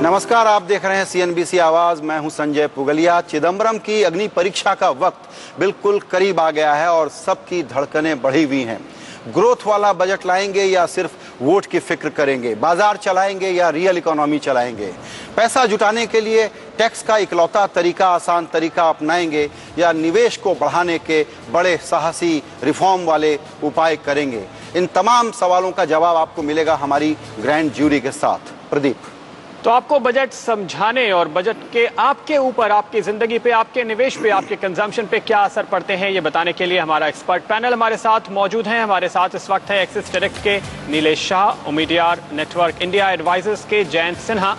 नमस्कार, आप देख रहे हैं CNBC आवाज। मैं हूं संजय पुगलिया। चिदंबरम की अग्नि परीक्षा का वक्त बिल्कुल करीब आ गया है और सबकी धड़कनें बढ़ी हुई हैं। ग्रोथ वाला बजट लाएंगे या सिर्फ वोट की फिक्र करेंगे? बाजार चलाएंगे या रियल इकोनॉमी चलाएंगे? पैसा जुटाने के लिए टैक्स का इकलौता तरीका, आसान तरीका अपनाएंगे या निवेश को बढ़ाने के बड़े साहसी रिफॉर्म वाले उपाय करेंगे? इन तमाम सवालों का जवाब आपको मिलेगा हमारी ग्रैंड ज्यूरी के साथ। प्रदीप, तो आपको बजट समझाने और बजट के आपके ऊपर, आपकी जिंदगी पे, आपके निवेश पे, आपके कंजम्पशन पे क्या असर पड़ते हैं, ये बताने के लिए हमारा एक्सपर्ट पैनल हमारे साथ मौजूद है। हमारे साथ इस वक्त है एक्सिस डायरेक्ट के नीलेश शाह, उम्मीदवार नेटवर्क इंडिया एडवाइजर्स के जयंत सिन्हा,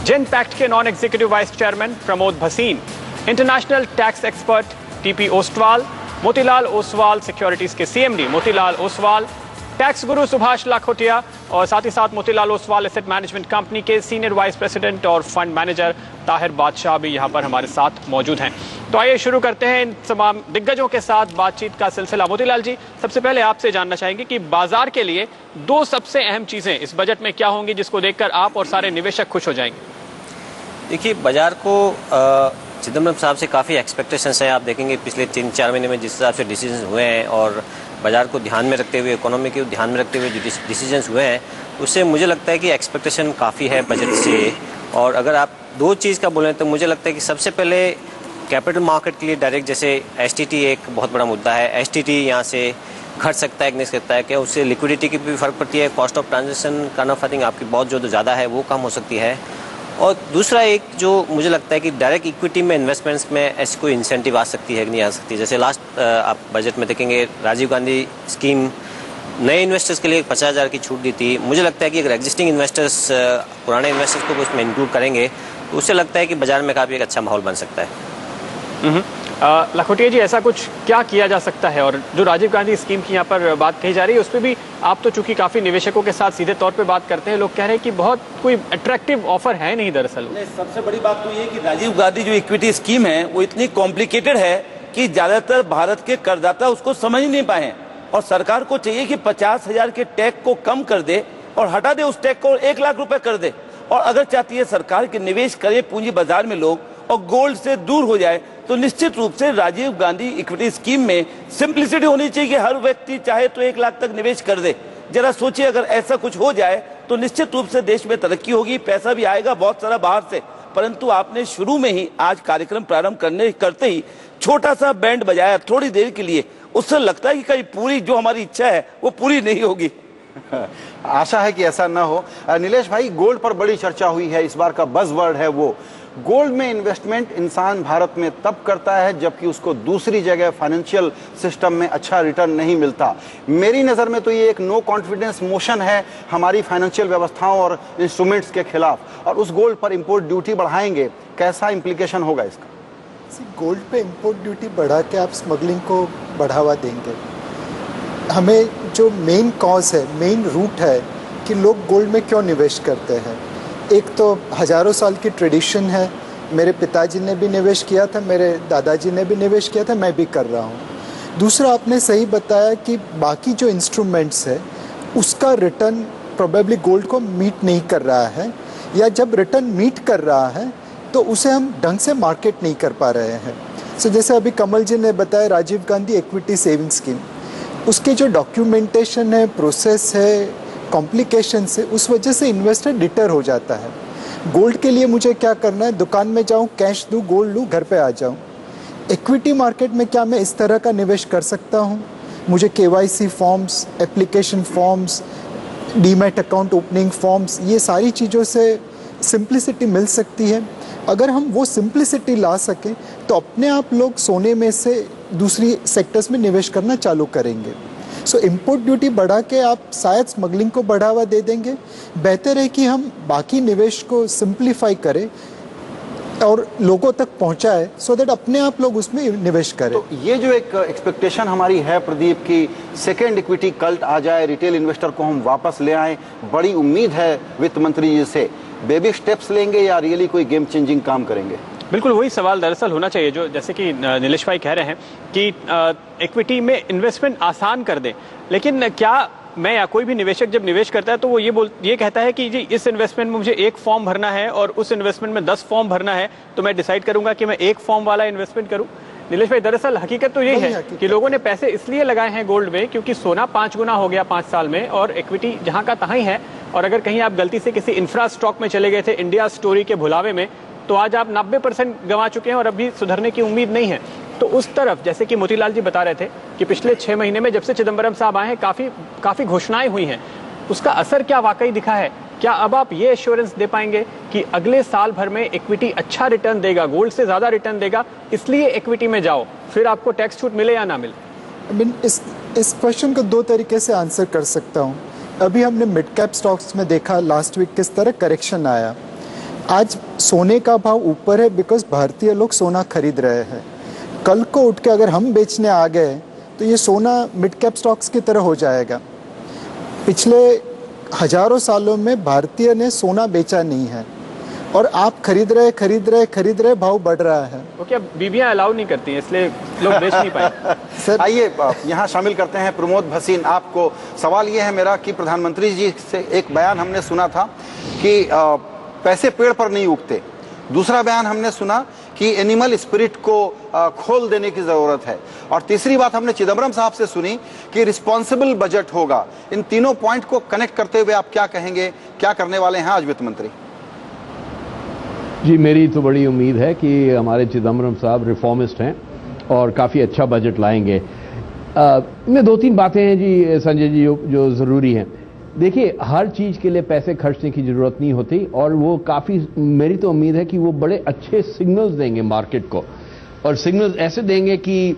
जेनपैक्ट के non executive vice chairman Pramod Bhasin, international tax expert TP Oswal, Motilal Oswal securities के CMD मोतीलाल ओसवाल, टैक्स गुरु सुभाष लाखोटिया और साथ ही साथ Motilal Oswal asset management company के सीनियर वाइस प्रेसिडेंट और फंड मैनेजर ताहिर बादशाह भी यहाँ पर हमारे साथ मौजूद हैं। तो आइए शुरू करते हैं इन तमाम दिग्गजों के साथ बातचीत का सिलसिला। मोतीलाल जी, सबसे पहले आपसे जानना चाहेंगे कि बाजार के लिए दो सबसे अहम चीजें इस बजट में क्या होंगी जिसको देखकर आप और सारे निवेशक खुश हो जाएंगे? देखिए, बाजार को चिदंबरम साहब से काफ़ी एक्सपेक्टेशंस हैं। आप देखेंगे पिछले 3-4 महीने में जिस हिसाब से डिसीजन हुए हैं और बाजार को ध्यान में रखते हुए, इकोनॉमी को ध्यान में रखते हुए जो डिसीजंस हुए हैं, उससे मुझे लगता है कि एक्सपेक्टेशन काफ़ी है बजट से। और अगर आप दो चीज़ का बोलें तो मुझे लगता है कि सबसे पहले कैपिटल मार्केट के लिए डायरेक्ट, जैसे STT एक बहुत बड़ा मुद्दा है। STT यहाँ से घट सकता है, नहीं सकता है, क्या उससे लिक्विडिटी की भी फर्क पड़ती है। Cost of transaction kind of I think आपकी बहुत जो ज़्यादा है वो कम हो सकती है। और दूसरा एक जो मुझे लगता है कि डायरेक्ट इक्विटी में इन्वेस्टमेंट्स में ऐसी कोई इंसेंटिव आ सकती है कि नहीं आ सकती। जैसे लास्ट आप बजट में देखेंगे राजीव गांधी स्कीम नए इन्वेस्टर्स के लिए 50,000 की छूट दी थी। मुझे लगता है कि अगर एग्जिस्टिंग इन्वेस्टर्स पुराने इन्वेस्टर्स को उसमें इंक्लूड करेंगे तो उससे लगता है कि बाजार में काफ़ी एक अच्छा माहौल बन सकता है। लाखोटिया जी, ऐसा कुछ क्या किया जा सकता है? और जो राजीव गांधी स्कीम की यहाँ पर बात कही जा रही है उस पर भी आप तो चूंकि काफी निवेशकों के साथ सीधे तौर पे बात करते हैं, लोग कह रहे हैं कि बहुत कोई अट्रैक्टिव ऑफर है नहीं दरअसल। सबसे बड़ी बात तो ये कि राजीव गांधी जो इक्विटी स्कीम है वो इतनी कॉम्प्लिकेटेड है कि ज्यादातर भारत के करदाता उसको समझ नहीं पाए। और सरकार को चाहिए कि 50,000 के टैक्स को कम कर दे और हटा दे उस टैक्स को, 1 लाख रुपए कर दे। और अगर चाहती है सरकार कि निवेश करे पूंजी बाजार में लोग और गोल्ड से दूर हो जाए, तो निश्चित रूप से राजीव गांधी इक्विटी स्कीम में सिंप्लिसिटी होनी चाहिए कि हर व्यक्ति चाहे तो 1 लाख तक निवेश कर दे। जरा सोचिए, अगर ऐसा कुछ हो जाए तो निश्चित रूप से देश में तरक्की होगी, पैसा भी आएगा बहुत सारा बाहर से। परंतु आपने शुरू में ही आज कार्यक्रम प्रारंभ करते ही छोटा सा बैंड बजाया थोड़ी देर के लिए, उससे लगता है कि कहीं पूरी जो हमारी इच्छा है वो पूरी नहीं होगी। आशा है कि ऐसा ना हो। नीलेश भाई, गोल्ड पर बड़ी चर्चा हुई है, इस बार का बज़वर्ड है वो। गोल्ड में इन्वेस्टमेंट इंसान भारत में तब करता है जबकि उसको दूसरी जगह फाइनेंशियल सिस्टम में अच्छा रिटर्न नहीं मिलता। मेरी नज़र में तो ये एक नो कॉन्फिडेंस मोशन है हमारी फाइनेंशियल व्यवस्थाओं और इंस्ट्रूमेंट्स के खिलाफ। और उस गोल्ड पर इंपोर्ट ड्यूटी बढ़ाएंगे, कैसा इंप्लीकेशन होगा इसका? गोल्ड पे इंपोर्ट ड्यूटी बढ़ा के आप स्मगलिंग को बढ़ावा देंगे। हमें जो मेन कॉज है, मेन रूट है कि लोग गोल्ड में क्यों निवेश करते हैं। एक तो हजारों साल की ट्रेडिशन है, मेरे पिताजी ने भी निवेश किया था, मेरे दादाजी ने भी निवेश किया था, मैं भी कर रहा हूँ। दूसरा, आपने सही बताया कि बाकी जो इंस्ट्रूमेंट्स है उसका रिटर्न प्रोबेबली गोल्ड को मीट नहीं कर रहा है, या जब रिटर्न मीट कर रहा है तो उसे हम ढंग से मार्केट नहीं कर पा रहे हैं। सो जैसे अभी कमल जी ने बताया Rajiv Gandhi equity saving scheme, उसके जो डॉक्यूमेंटेशन है, प्रोसेस है, कॉम्प्लिकेशन से, उस वजह से इन्वेस्टर डिटर हो जाता है। गोल्ड के लिए मुझे क्या करना है, दुकान में जाऊं, कैश दूं, गोल्ड लूं, घर पे आ जाऊं। इक्विटी मार्केट में क्या मैं इस तरह का निवेश कर सकता हूं? मुझे KYC forms, application forms, demat account opening forms, ये सारी चीज़ों से सिंप्लिसिटी मिल सकती है। अगर हम वो सिंप्लिसिटी ला सकें तो अपने आप लोग सोने में से दूसरी सेक्टर्स में निवेश करना चालू करेंगे। सो इम्पोर्ट ड्यूटी बढ़ा के आप शायद स्मगलिंग को बढ़ावा दे देंगे। बेहतर है कि हम बाकी निवेश को सिंप्लीफाई करें और लोगों तक पहुंचाए, सो दैट अपने आप लोग उसमें निवेश करें। तो ये जो एक एक्सपेक्टेशन हमारी है प्रदीप की सेकेंड इक्विटी कल्ट आ जाए, रिटेल इन्वेस्टर को हम वापस ले आए, बड़ी उम्मीद है वित्त मंत्री जी से। बेबी स्टेप्स लेंगे या रियली कोई गेम चेंजिंग काम करेंगे? बिल्कुल वही सवाल दरअसल होना चाहिए जो जैसे कि नीलेश भाई कह रहे हैं कि इक्विटी में इन्वेस्टमेंट आसान कर दें, लेकिन क्या मैं या कोई भी निवेशक जब निवेश करता है तो वो ये कहता है कि जी इस इन्वेस्टमेंट में मुझे एक फॉर्म भरना है और उस इन्वेस्टमेंट में 10 फॉर्म भरना है, तो मैं डिसाइड करूंगा कि मैं एक फॉर्म वाला इन्वेस्टमेंट करूं। नीलेश भाई, दरअसल हकीकत तो यही है कि लोगों ने पैसे इसलिए लगाए हैं गोल्ड में क्योंकि सोना 5 गुना हो गया 5 साल में और इक्विटी जहां का तहां ही है। और अगर कहीं आप गलती से किसी इंफ्रा स्टॉक में चले गए थे इंडिया स्टोरी के भुलावे में, तो आज आप 90% गंवा चुके हैं और अभी सुधरने की उम्मीद नहीं है। तो उस तरफ जैसे कि मोतीलाल जी बता रहे थे कि पिछले 6 महीने में जब से चिदम्बरम साहब आए हैं काफी घोषणाएं हुई हैं, उसका असर क्या वाकई दिखा है? क्या अब आप ये एश्योरेंस दे पाएंगे कि अगले साल भर में इक्विटी अच्छा रिटर्न देगा, गोल्ड से ज्यादा रिटर्न देगा, इसलिए इक्विटी में जाओ, फिर आपको टैक्स छूट मिले या ना मिले? इस क्वेश्चन को 2 तरीके से आंसर कर सकता हूँ। अभी हमने मिड कैप स्टॉक्स में देखा लास्ट वीक किस तरह करेक्शन आया। आज सोने का भाव ऊपर है बिकॉज भारतीय लोग सोना खरीद रहे हैं। कल को उठ के अगर हम बेचने आ गए तो ये सोना मिड कैप स्टॉक्स की तरह हो जाएगा। पिछले हजारों सालों में भारतीय ने सोना बेचा नहीं है और आप खरीद रहे, भाव बढ़ रहा है। ओके, अब बीबियां अलाउ नहीं करती हैं इसलिए लोग बेच नहीं पाए। सर आइए यहाँ शामिल करते हैं प्रमोद भसीन। आपको सवाल ये है मेरा कि प्रधानमंत्री जी से एक बयान हमने सुना था कि पैसे पेड़ पर नहीं उगते। दूसरा बयान हमने सुना कि एनिमल स्पिरिट को खोल देने की जरूरत है। और तीसरी बात हमने चिदम्बरम साहब से सुनी कि रिस्पॉन्सिबल बजट होगा। इन तीनों पॉइंट को कनेक्ट करते हुए आप क्या कहेंगे, क्या करने वाले हैं आज वित्त मंत्री? जी, मेरी तो बड़ी उम्मीद है कि हमारे चिदम्बरम साहब रिफॉर्मिस्ट हैं और काफ़ी अच्छा बजट लाएंगे। इनमें 2-3 बातें हैं जी संजय जी जो ज़रूरी हैं। देखिए, हर चीज़ के लिए पैसे खर्चने की ज़रूरत नहीं होती और वो काफ़ी, मेरी तो उम्मीद है कि वो बड़े अच्छे सिग्नल्स देंगे मार्केट को, और सिग्नल्स ऐसे देंगे कि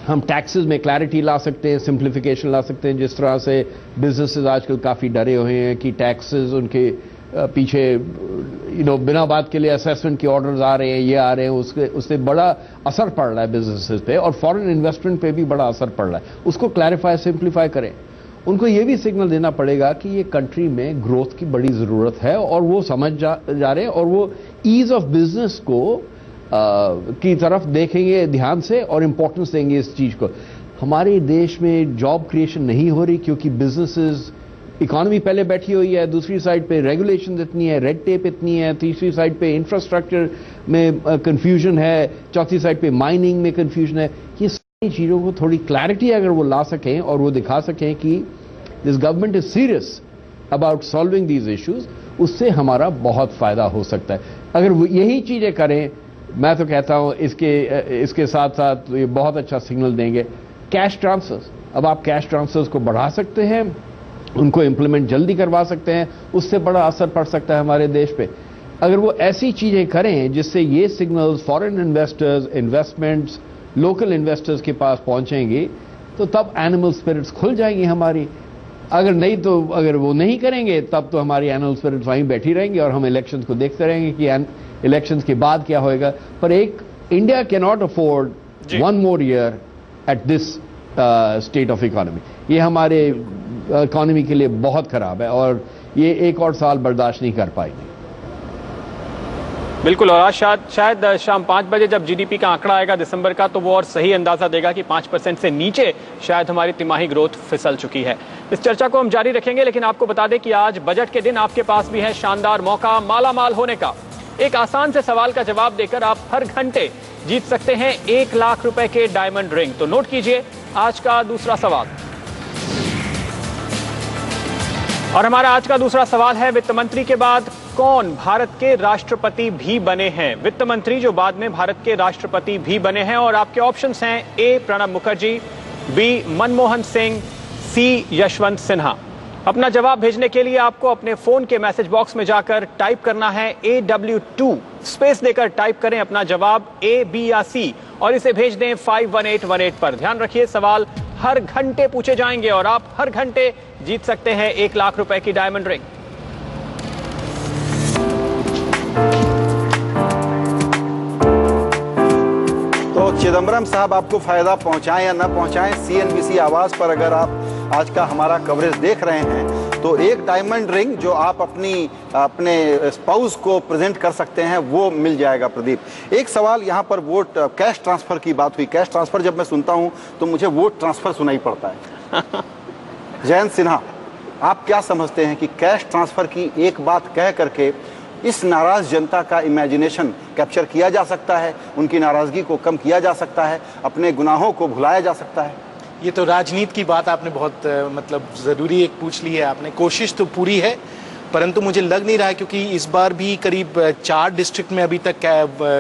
हम टैक्सेस में क्लैरिटी ला सकते हैं, सिंप्लीफिकेशन ला सकते हैं। जिस तरह से बिजनेसेस आजकल काफ़ी डरे हुए हैं कि टैक्सेस उनके पीछे बिना बात के लिए असेसमेंट के ऑर्डर्स आ रहे हैं, ये आ रहे हैं, उससे बड़ा असर पड़ रहा है बिजनेसेस पे और फॉरेन इन्वेस्टमेंट पे भी बड़ा असर पड़ रहा है। उसको क्लैरिफाई, सिंप्लीफाई करें। उनको ये भी सिग्नल देना पड़ेगा कि ये कंट्री में ग्रोथ की बड़ी ज़रूरत है और वो समझ जा रहे हैं और वो ईज ऑफ बिजनेस को की तरफ देखेंगे ध्यान से और इम्पोर्टेंस देंगे इस चीज़ को। हमारे देश में जॉब क्रिएशन नहीं हो रही क्योंकि बिजनेसेस, इकोनॉमी पहले बैठी हुई है, दूसरी साइड पे रेगुलेशन इतनी है, रेड टेप इतनी है, तीसरी साइड पे इंफ्रास्ट्रक्चर में कंफ्यूजन है, चौथी साइड पे माइनिंग में कंफ्यूजन है। ये सारी चीज़ों को थोड़ी क्लैरिटी अगर वो ला सकें और वो दिखा सकें कि this government is serious about solving these issues, उससे हमारा बहुत फायदा हो सकता है। अगर वो यही चीज़ें करें, मैं तो कहता हूँ इसके साथ साथ ये बहुत अच्छा सिग्नल देंगे। कैश ट्रांसफर्स, अब आप कैश ट्रांसफर्स को बढ़ा सकते हैं, उनको इम्प्लीमेंट जल्दी करवा सकते हैं, उससे बड़ा असर पड़ सकता है हमारे देश पे। अगर वो ऐसी चीज़ें करें जिससे ये signals foreign investors, investments, local investors के पास पहुंचेंगी तो तब एनिमल स्पिरिट्स खुल जाएंगी हमारी। अगर नहीं तो अगर वो नहीं करेंगे तब तो हमारी एनिमल स्पिरिट्स वहीं बैठी रहेंगी और हम इलेक्शंस को देखते रहेंगे कि इलेक्शंस के बाद क्या होएगा। पर एक India can not afford 1 more year at this state of economy. ये हमारे इकोनॉमी के लिए बहुत खराब है और ये एक और साल बर्दाश्त नहीं कर पाएगी। बिल्कुल, और आज शायद शाम 5 बजे जब जीडीपी का आंकड़ा आएगा दिसंबर का तो वो और सही अंदाजा देगा कि 5% से नीचे शायद हमारी तिमाही ग्रोथ फिसल चुकी है। इस चर्चा को हम जारी रखेंगे, लेकिन आपको बता दें कि आज बजट के दिन आपके पास भी है शानदार मौका माला माल होने का। एक आसान से सवाल का जवाब देकर आप हर घंटे जीत सकते हैं 1 लाख रुपए के डायमंड रिंग। तो नोट कीजिए आज का दूसरा सवाल। और हमारा आज का दूसरा सवाल है, वित्त मंत्री के बाद कौन भारत के राष्ट्रपति भी बने हैं? वित्त मंत्री जो बाद में भारत के राष्ट्रपति भी बने हैं। और आपके ऑप्शंस हैं ए प्रणब मुखर्जी, बी मनमोहन सिंह, सी यशवंत सिन्हा। अपना जवाब भेजने के लिए आपको अपने फोन के मैसेज बॉक्स में जाकर टाइप करना है AW2, स्पेस देकर टाइप करें अपना जवाब A, B या C और इसे भेज दें 51818 पर। ध्यान रखिए, सवाल हर घंटे पूछे जाएंगे और आप हर घंटे जीत सकते हैं 1 लाख रुपए की डायमंड रिंग। तो चिदम्बरम साहब आपको फायदा पहुंचाएं या ना पहुंचाएं, CNBC आवाज पर अगर आप आज का हमारा कवरेज देख रहे हैं तो एक डायमंड रिंग जो आप अपने स्पाउस को प्रेजेंट कर सकते हैं वो मिल जाएगा। प्रदीप, एक सवाल यहाँ पर वोट कैश ट्रांसफर की बात हुई। कैश ट्रांसफर जब मैं सुनता हूँ तो मुझे वोट ट्रांसफर सुनाई पड़ता है। जयंत सिन्हा, आप क्या समझते हैं कि कैश ट्रांसफर की एक बात कह करके इस नाराज जनता का इमेजिनेशन कैप्चर किया जा सकता है, उनकी नाराजगी को कम किया जा सकता है, अपने गुनाहों को भुलाया जा सकता है? ये तो राजनीति की बात आपने बहुत मतलब ज़रूरी एक पूछ ली है आपने। कोशिश तो पूरी है, परंतु मुझे लग नहीं रहा है, क्योंकि इस बार भी करीब 4 डिस्ट्रिक्ट में अभी तक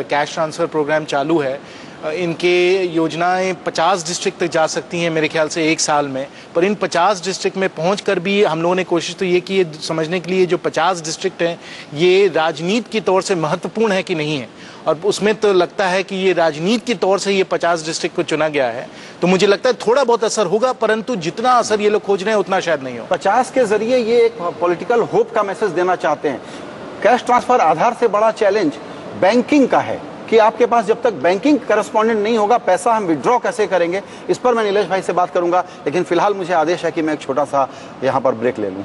कैश ट्रांसफ़र प्रोग्राम चालू है। इनके योजनाएं 50 डिस्ट्रिक्ट तक जा सकती हैं मेरे ख्याल से 1 साल में, पर इन 50 डिस्ट्रिक्ट में पहुंचकर भी हम लोगों ने कोशिश तो ये की है समझने के लिए जो 50 डिस्ट्रिक्ट हैं ये राजनीति के तौर से महत्वपूर्ण है कि नहीं है, और उसमें तो लगता है कि ये राजनीति के तौर से ये 50 डिस्ट्रिक्ट को चुना गया है। तो मुझे लगता है थोड़ा बहुत असर होगा, परंतु जितना असर ये लोग खोज रहे हैं उतना शायद नहीं हो। 50 के जरिए ये एक पॉलिटिकल होप का मैसेज देना चाहते हैं। कैश ट्रांसफर आधार से बड़ा चैलेंज बैंकिंग का है कि आपके पास जब तक बैंकिंग करस्पॉन्डेंट नहीं होगा, पैसा हम विड्रॉ कैसे करेंगे? इस पर मैं नीलेश भाई से बात करूंगा, लेकिन फिलहाल मुझे आदेश है कि मैं एक छोटा सा यहां पर ब्रेक ले लूं।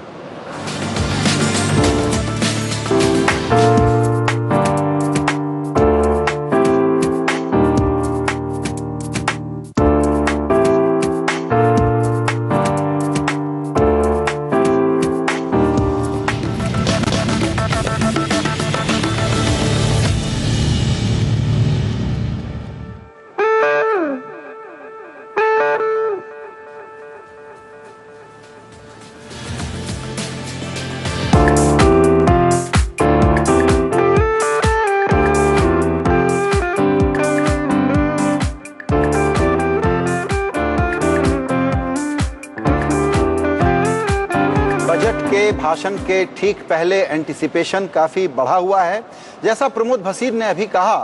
भाषण के ठीक पहले एंटिसिपेशन काफी बढ़ा हुआ है। जैसा प्रमोद भसीन ने अभी कहा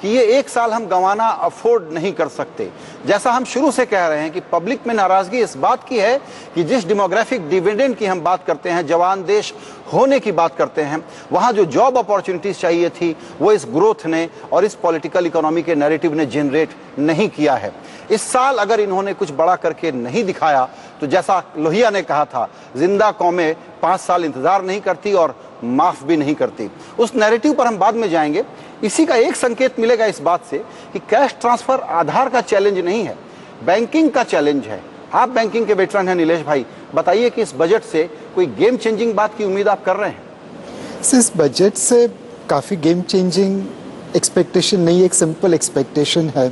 कि ये 1 साल हम गंवाना अफोर्ड नहीं कर सकते। जैसा हम शुरू से कह रहे हैं कि पब्लिक में नाराजगी इस बात की है कि जिस डेमोग्राफिक डिविडेंड की हम बात करते हैं, जवान देश होने की बात करते हैं, वहां जो जॉब अपॉर्चुनिटीज चाहिए थी वो इस ग्रोथ ने और इस पॉलिटिकल इकोनॉमी के नैरेटिव ने जनरेट नहीं किया है। इस साल अगर इन्होंने कुछ बड़ा करके नहीं दिखाया तो जैसा लोहिया ने कहा था, जिंदा कौमें 5 साल इंतजार नहीं करती और माफ भी नहीं करती। उस नैरेटिव पर हम बाद में जाएंगे। इसी का एक संकेत मिलेगा इस बात से कि कैश ट्रांसफर आधार का चैलेंज नहीं है, बैंकिंग का चैलेंज है। आप बैंकिंग के वेटरन हैं नीलेश भाई, बताइए कि इस बजट से कोई गेम चेंजिंग बात की उम्मीद आप कर रहे हैं? इस बजट से काफ़ी गेम चेंजिंग एक्सपेक्टेशन नहीं, एक सिंपल एक्सपेक्टेशन है।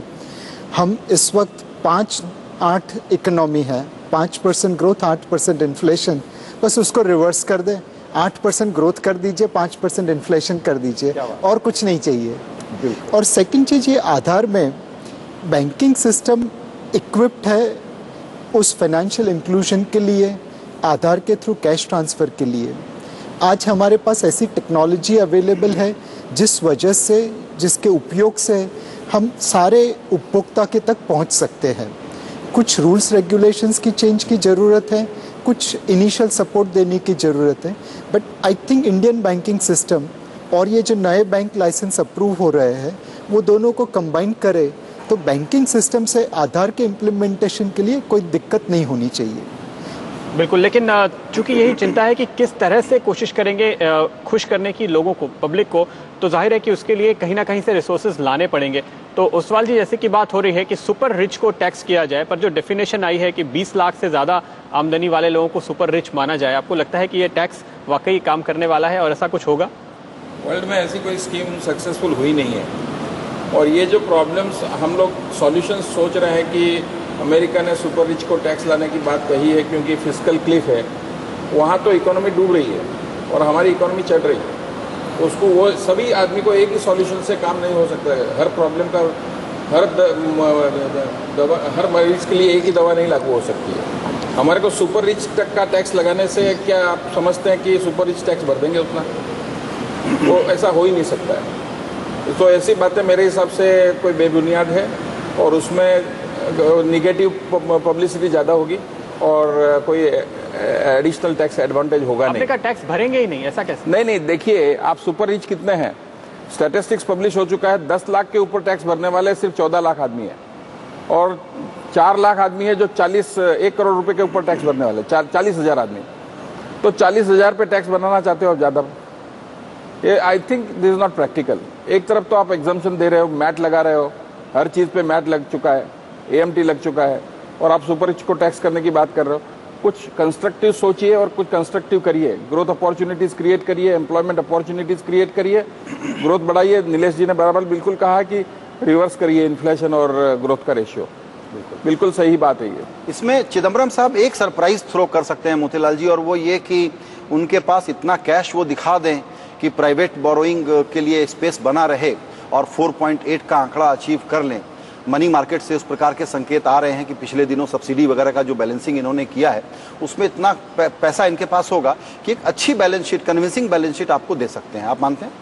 हम इस वक्त 5-8 इकोनॉमी है, 5% ग्रोथ, 8% इन्फ्लेशन, बस उसको रिवर्स कर दें, 8% ग्रोथ कर दीजिए, 5% इन्फ्लेशन कर दीजिए, और कुछ नहीं चाहिए। और सेकंड चीज़, ये आधार में बैंकिंग सिस्टम इक्विप्ड है उस फाइनेंशियल इंक्लूजन के लिए, आधार के थ्रू कैश ट्रांसफ़र के लिए। आज हमारे पास ऐसी टेक्नोलॉजी अवेलेबल है जिस वजह से, जिसके उपयोग से हम सारे उपभोक्ता के तक पहुंच सकते हैं। कुछ रूल्स रेगुलेशंस की चेंज की ज़रूरत है, कुछ इनिशियल सपोर्ट देने की ज़रूरत है, but I think Indian banking system और ये जो नए बैंक लाइसेंस अप्रूव हो रहे हैं वो दोनों को कंबाइन करे तो बैंकिंग सिस्टम से आधार के इम्प्लीमेंटेशन के लिए कोई दिक्कत नहीं होनी चाहिए। बिल्कुल, लेकिन चूंकि यही चिंता है कि किस तरह से कोशिश करेंगे खुश करने की लोगों को, पब्लिक को, तो जाहिर है कि उसके लिए कहीं ना कहीं से रिसोर्सेज लाने पड़ेंगे। तो ओसवाल जी, जैसे कि बात हो रही है कि सुपर रिच को टैक्स किया जाए, पर जो डेफिनेशन आई है कि 20 लाख से ज़्यादा आमदनी वाले लोगों को सुपर रिच माना जाए, आपको लगता है कि ये टैक्स वाकई काम करने वाला है और ऐसा कुछ होगा? वर्ल्ड में ऐसी कोई स्कीम सक्सेसफुल हुई नहीं है, और ये जो प्रॉब्लम्स हम लोग सॉल्यूशंस सोच रहे हैं कि अमेरिका ने सुपर रिच को टैक्स लाने की बात कही है क्योंकि फिस्कल क्लिफ है, वहाँ तो इकोनॉमी डूब रही है और हमारी इकोनॉमी चढ़ रही है। उसको वो सभी आदमी को एक ही सॉल्यूशन से काम नहीं हो सकता है। हर प्रॉब्लम का हर मरीज के लिए एक ही दवा नहीं लागू हो सकती है। हमारे को सुपर रिच तक का टैक्स लगाने से क्या आप समझते हैं कि सुपर रिच टैक्स भर देंगे उतना? वो ऐसा हो ही नहीं सकता है। तो ऐसी बातें मेरे हिसाब से कोई बेबुनियाद है और उसमें निगेटिव पब्लिसिटी ज़्यादा होगी और कोई एडिशनल टैक्स एडवांटेज होगा नहीं। का टैक्स भरेंगे ही नहीं, ऐसा कैसे? नहीं, देखिए आप सुपर रिच कितने हैं, स्टैटिस्टिक्स पब्लिश हो चुका है। 10 लाख के ऊपर टैक्स भरने वाले सिर्फ 14 लाख आदमी है और 4 लाख आदमी है जो 1 करोड़ रुपए के ऊपर टैक्स भरने वाले, 40,000 आदमी। तो 40,000 पे टैक्स बनाना चाहते हो आप ज़्यादा? ये I think this is not practical. एक तरफ तो आप एग्जाम्पशन दे रहे हो, मैट लगा रहे हो, हर चीज़ पे मैट लग चुका है, AMT लग चुका है, और आप सुपर रिच को टैक्स करने की बात कर रहे हो। कुछ कंस्ट्रक्टिव सोचिए और कुछ कंस्ट्रक्टिव करिए, ग्रोथ अपॉर्चुनिटीज क्रिएट करिए, एम्प्लॉयमेंट अपॉर्चुनिटीज क्रिएट करिए, ग्रोथ बढ़ाइए। नीलेश जी ने बराबर बिल्कुल कहा कि रिवर्स करिए इन्फ्लेशन और ग्रोथ का रेशियो, बिल्कुल सही बात है ये। इसमें चिदम्बरम साहब एक सरप्राइज थ्रो कर सकते हैं मोतीलाल जी, और वो ये कि उनके पास इतना कैश वो दिखा दें कि प्राइवेट बोरोइंग के लिए स्पेस बना रहे और 4.8 का आंकड़ा अचीव कर लें। मनी मार्केट से उस प्रकार के संकेत आ रहे हैं कि पिछले दिनों सब्सिडी वगैरह का जो बैलेंसिंग इन्होंने किया है उसमें इतना पैसा इनके पास होगा कि एक अच्छी balance sheet, convincing balance sheet आपको दे सकते हैं। आप मानते हैं?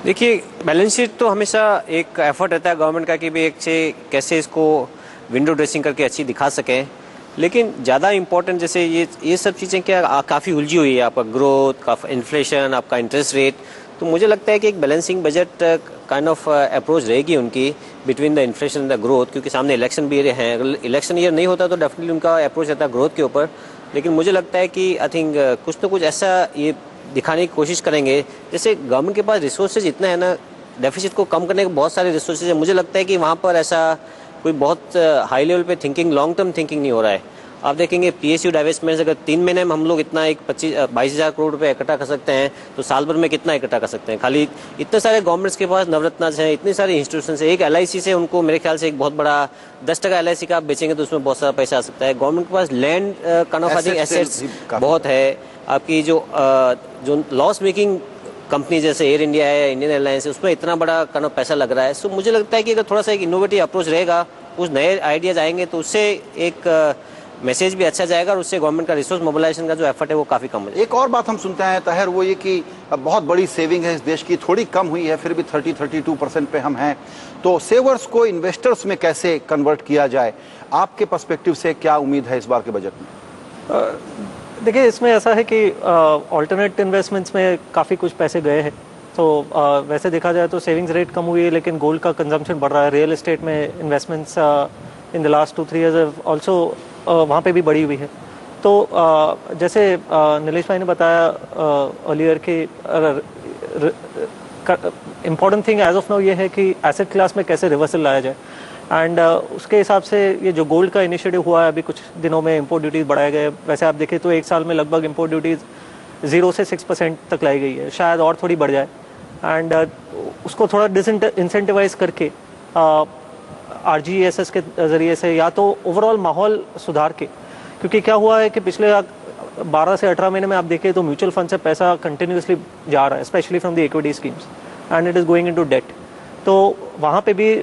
देखिए, बैलेंस शीट तो हमेशा एक एफर्ट रहता है गवर्नमेंट का कि भी एक से कैसे इसको विंडो ड्रेसिंग करके अच्छी दिखा सकें, लेकिन ज़्यादा इंपॉर्टेंट जैसे ये सब चीज़ें क्या काफ़ी उलझी हुई है, आपका ग्रोथ का, इन्फ्लेशन, आपका इंटरेस्ट रेट। तो मुझे लगता है कि एक balancing budget kind of approach रहेगी उनकी between the inflation and the growth, क्योंकि सामने इलेक्शन भी हैं। अगर इलेक्शन ईयर नहीं होता तो डेफिनेटली उनका अप्रोच रहता है ग्रोथ के ऊपर, लेकिन मुझे लगता है कि आई थिंक कुछ तो कुछ ऐसा ये दिखाने की कोशिश करेंगे जैसे गवर्नमेंट के पास रिसोर्सेज इतना है ना, डेफिसिट को कम करने के बहुत सारे रिसोर्सेज है। मुझे लगता है कि वहाँ पर ऐसा कोई बहुत हाई लेवल पे थिंकिंग, लॉन्ग टर्म थिंकिंग नहीं हो रहा है। आप देखेंगे PSU डाइवेस्टमेंट अगर 3 महीने में हम लोग इतना एक 22,000 करोड़ रुपए इकट्ठा कर सकते हैं तो साल भर में कितना इकट्ठा कर सकते हैं? खाली इतने सारे गवर्नमेंट्स के पास नवरत्नाज हैं, इतने सारे इंस्टीट्यूशन है। एक LIC से उनको मेरे ख्याल से एक बहुत बड़ा 10% LIC का आप बेचेंगे तो उसमें बहुत सारा पैसा आ सकता है। गवर्नमेंट के पास लैंड काइंड ऑफ एसेट्स बहुत है। आपकी जो लॉस मेकिंग कंपनी जैसे एयर इंडिया है, इंडियन एयरलाइंस है, उसमें इतना बड़ा काइंड ऑफ पैसा लग रहा है। सो मुझे लगता है कि अगर थोड़ा सा एक इनोवेटिव अप्रोच रहेगा, कुछ नए आइडियाज आएंगे तो उससे एक मैसेज भी अच्छा जाएगा और उससे गवर्नमेंट का रिसोर्स मोबिलाइजेशन का जो एफर्ट है वो काफी कम हो जाएगा। एक और बात हम सुनते हैं ताहिर, वो ये कि बहुत बड़ी सेविंग है इस देश की, थोड़ी कम हुई है फिर भी 32% पे हम हैं, तो सेवर्स को इन्वेस्टर्स में कैसे कन्वर्ट किया जाए? आपके पर्सपेक्टिव से क्या उम्मीद है इस बार के बजट में? देखिए, इसमें ऐसा है कि ऑल्टरनेट इन्वेस्टमेंट्स में काफ़ी कुछ पैसे गए हैं। तो वैसे देखा जाए तो सेविंग्स रेट कम हुई है, लेकिन गोल्ड का कंजम्पशन बढ़ रहा है। रियल एस्टेट में investments in the last 2-3 years also वहाँ पे भी बढ़ी हुई है। तो जैसे नीलेश भाई ने बताया अर्लियर कि important thing as of now ये है कि एसेट क्लास में कैसे रिवर्सल लाया जाए, एंड उसके हिसाब से ये जो गोल्ड का इनिशिएटिव हुआ है, अभी कुछ दिनों में इंपोर्ट ड्यूटीज बढ़ाए गए। वैसे आप देखें तो एक साल में लगभग इंपोर्ट ड्यूटीज 0 से 6% तक लाई गई है, शायद और थोड़ी बढ़ जाए। एंड उसको थोड़ा इंसेंटिवाइज करके RGSS के जरिए से, या तो ओवरऑल माहौल सुधार के, क्योंकि क्या हुआ है कि पिछले 12 से 18 महीने में आप देखें तो म्यूचुअल फंड से पैसा कंटिन्यूसली जा रहा है, especially from the equity schemes, and it is going into debt. तो वहाँ पे भी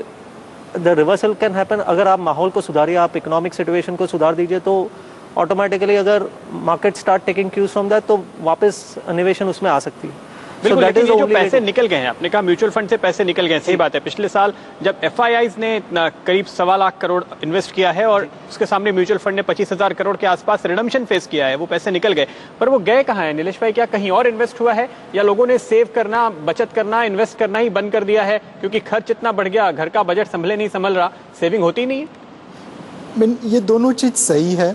द रिवर्सल कैन हैपन। अगर आप माहौल को सुधारिए, आप इकोनॉमिक सिचुएशन को सुधार दीजिए, तो ऑटोमेटिकली अगर market start taking cues from that तो वापस निवेशन उसमें आ सकती है। बिल्कुल, लेकिन ये जो पैसे निकल गए हैं, आपने कहा म्यूचुअल फंड से पैसे निकल गए, सही बात है। पिछले साल जब FIIs ने करीब 1.25 लाख करोड़ इन्वेस्ट किया है और उसके सामने म्यूचुअल फंड ने 25,000 करोड़ के आसपास रिडम्पशन फेस किया है, वो पैसे निकल गए, पर वो गए कहाँ हैं नीलेश भाई? क्या कहीं और इन्वेस्ट हुआ है, या लोगों ने सेव करना, बचत करना, इन्वेस्ट करना ही बंद कर दिया है क्योंकि खर्च इतना बढ़ गया, घर का बजट संभले नहीं संभल रहा, सेविंग होती नहीं है? ये दोनों चीज सही है।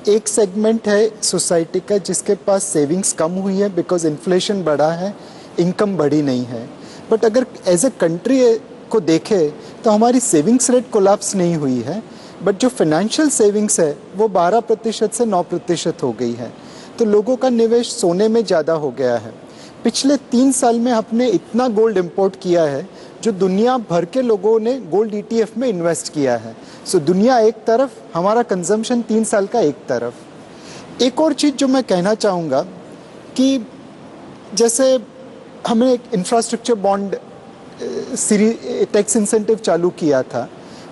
एक सेगमेंट है सोसाइटी का जिसके पास सेविंग्स कम हुई है बिकॉज इन्फ्लेशन बढ़ा है, इनकम बढ़ी नहीं है। बट अगर एज ए कंट्री को देखे तो हमारी सेविंग्स रेट कोलैप्स नहीं हुई है, बट जो फाइनेंशियल सेविंग्स है वो 12% से 9% हो गई है। तो लोगों का निवेश सोने में ज़्यादा हो गया है। पिछले 3 साल में हमने इतना गोल्ड इंपोर्ट किया है जो दुनिया भर के लोगों ने गोल्ड ETF में इन्वेस्ट किया है। सो दुनिया एक तरफ, हमारा कंजम्पशन 3 साल का एक तरफ। एक और चीज़ जो मैं कहना चाहूँगा कि जैसे हमने एक इंफ्रास्ट्रक्चर बॉन्ड टैक्स इंसेंटिव चालू किया था,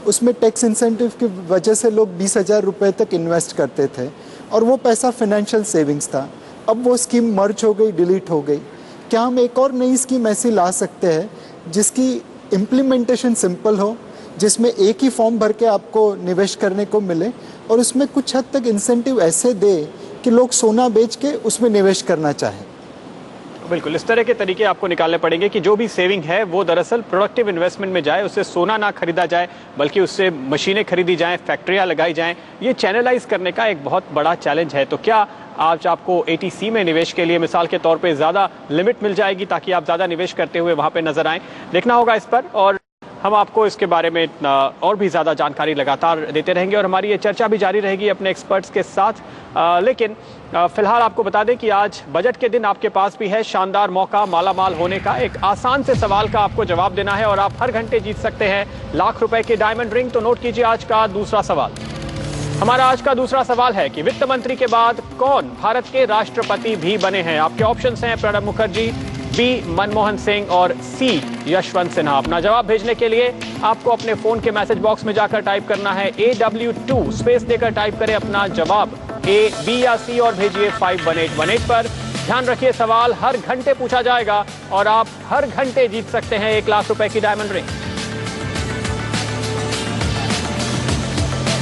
उसमें टैक्स इंसेंटिव की वजह से लोग 20,000 रुपये तक इन्वेस्ट करते थे और वो पैसा फाइनेंशियल सेविंग्स था। अब वो स्कीम मर्ज हो गई, डिलीट हो गई। क्या हम एक और नई स्कीम ऐसी ला सकते हैं जिसकी इम्प्लीमेंटेशन सिंपल हो, जिसमें एक ही फॉर्म भर के आपको निवेश करने को मिले और उसमें कुछ हद तक इंसेंटिव ऐसे दे कि लोग सोना बेच के उसमें निवेश करना चाहें? बिल्कुल, इस तरह के तरीके आपको निकालने पड़ेंगे कि जो भी सेविंग है वो दरअसल प्रोडक्टिव इन्वेस्टमेंट में जाए, उससे सोना ना खरीदा जाए बल्कि उससे मशीनें खरीदी जाएं, फैक्ट्रियां लगाई जाएं। ये चैनलाइज करने का एक बहुत बड़ा चैलेंज है। तो क्या आज आपको ATC में निवेश के लिए मिसाल के तौर पे ज़्यादा लिमिट मिल जाएगी ताकि आप ज़्यादा निवेश करते हुए वहाँ पे नजर आएँ? देखना होगा इस पर। और हम आपको इसके बारे में और भी ज़्यादा जानकारी लगातार देते रहेंगे और हमारी ये चर्चा भी जारी रहेगी अपने एक्सपर्ट्स के साथ। लेकिन फिलहाल आपको बता दें कि आज बजट के दिन आपके पास भी है शानदार मौका मालामाल होने का। एक आसान से सवाल का आपको जवाब देना है और आप हर घंटे जीत सकते हैं लाख रुपए की डायमंड रिंग। तो नोट कीजिए आज का दूसरा सवाल। हमारा आज का दूसरा सवाल है कि वित्त मंत्री के बाद कौन भारत के राष्ट्रपति भी बने हैं। आपके ऑप्शंस हैं प्रणब मुखर्जी, बी मनमोहन सिंह और सी यशवंत सिन्हा। अपना जवाब भेजने के लिए आपको अपने फोन के मैसेज बॉक्स में जाकर टाइप करना है AW2, स्पेस देकर टाइप करें अपना जवाब A, B या C और भेजिए 51818 पर। ध्यान रखिए सवाल हर घंटे पूछा जाएगा और आप हर घंटे जीत सकते हैं 1 लाख रुपए की डायमंड रिंग।